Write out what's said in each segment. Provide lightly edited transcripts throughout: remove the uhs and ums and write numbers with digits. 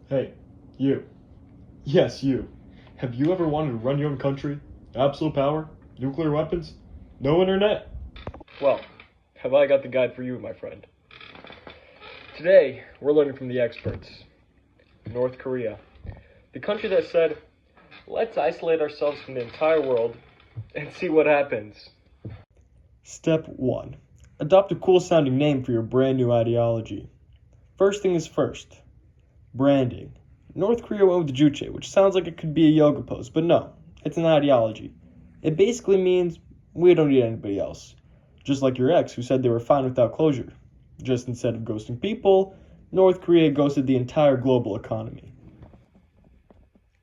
Hey, you. Yes, you. Have you ever wanted to run your own country? Absolute power? Nuclear weapons? No internet? Well, have I got the guide for you, my friend. Today, we're learning from the experts. North Korea. The country that said, let's isolate ourselves from the entire world and see what happens. Step 1. Adopt a cool sounding name for your brand new ideology. First thing is first. Branding. North Korea went with the Juche, which sounds like it could be a yoga pose, but no, it's an ideology. It basically means we don't need anybody else. Just like your ex who said they were fine without closure. Just instead of ghosting people, North Korea ghosted the entire global economy.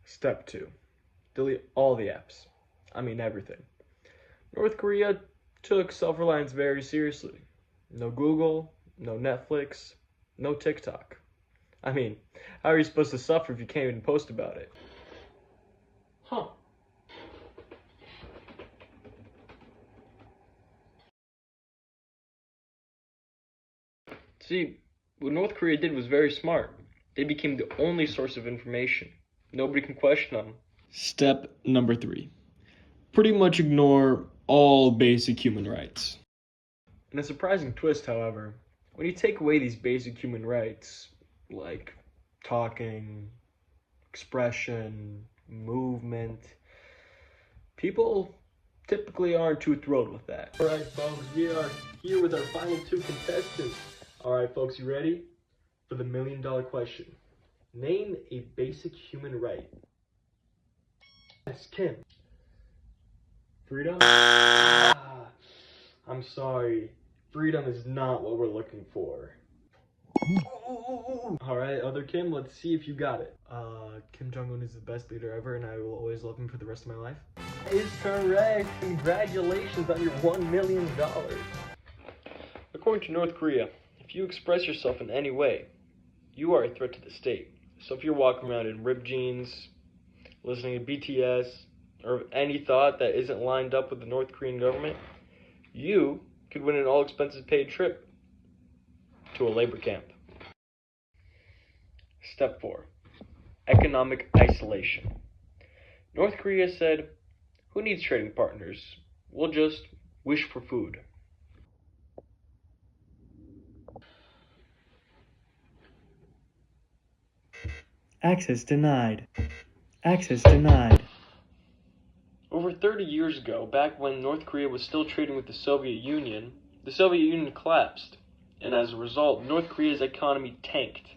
Step 2. Delete all the apps. I mean everything. North Korea took self-reliance very seriously. No Google, no Netflix, no TikTok. I mean, how are you supposed to suffer if you can't even post about it? Huh. See, what North Korea did was very smart. They became the only source of information. Nobody can question them. Step number 3. Pretty much ignore all basic human rights. In a surprising twist, however, when you take away these basic human rights, like talking, expression, movement, people typically aren't too thrilled with that. All right, folks, we are here with our final 2 contestants. All right, folks, you ready for the $1 million question? Name a basic human right. Yes, Kim. Freedom? I'm sorry. Freedom is not what we're looking for. Alright, other Kim, let's see if you got it. Kim Jong-un is the best leader ever, and I will always love him for the rest of my life. Is correct. Congratulations on your $1 million. According to North Korea, if you express yourself in any way, you are a threat to the state. So if you're walking around in ripped jeans, listening to BTS, or any thought that isn't lined up with the North Korean government, you could win an all-expenses-paid trip to a labor camp. Step 4. Economic isolation. North Korea said, who needs trading partners? We'll just wish for food. Access denied. Access denied. Over 30 years ago, back when North Korea was still trading with the Soviet Union collapsed. And as a result, North Korea's economy tanked.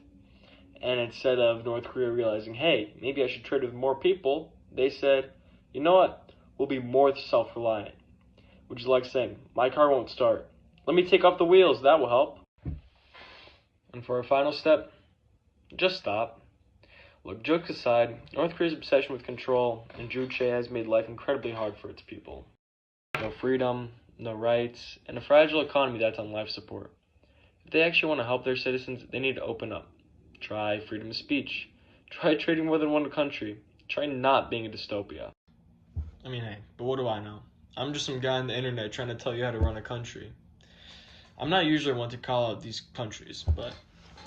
And instead of North Korea realizing, hey, maybe I should trade with more people, they said, you know what? We'll be more self-reliant. Which is like saying, my car won't start. Let me take off the wheels, that will help. And for our final step, just stop. Look, jokes aside, North Korea's obsession with control and Juche has made life incredibly hard for its people. No freedom, no rights, and a fragile economy that's on life support. If they actually want to help their citizens, they need to open up. Try freedom of speech. Try trading more than one country. Try not being a dystopia. I mean, hey, but what do I know? I'm just some guy on the internet trying to tell you how to run a country. I'm not usually one to call out these countries, but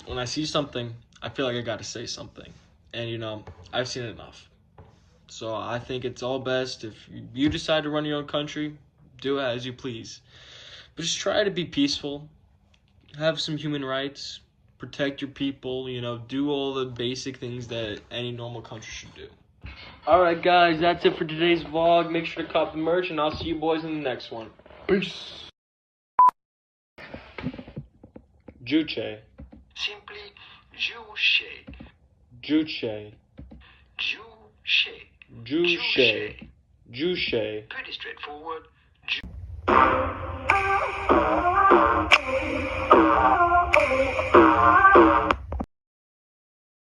when I see something, I feel like I gotta say something. And, you know, I've seen enough. So I think it's all best if you decide to run your own country, do it as you please. But just try to be peaceful, have some human rights, protect your people, you know, do all the basic things that any normal country should do. Alright guys, that's it for today's vlog. Make sure to cop the merch and I'll see you boys in the next one. Peace! Juche. Simply Juche. Juche. Juche. Juche. Juche. Pretty straightforward.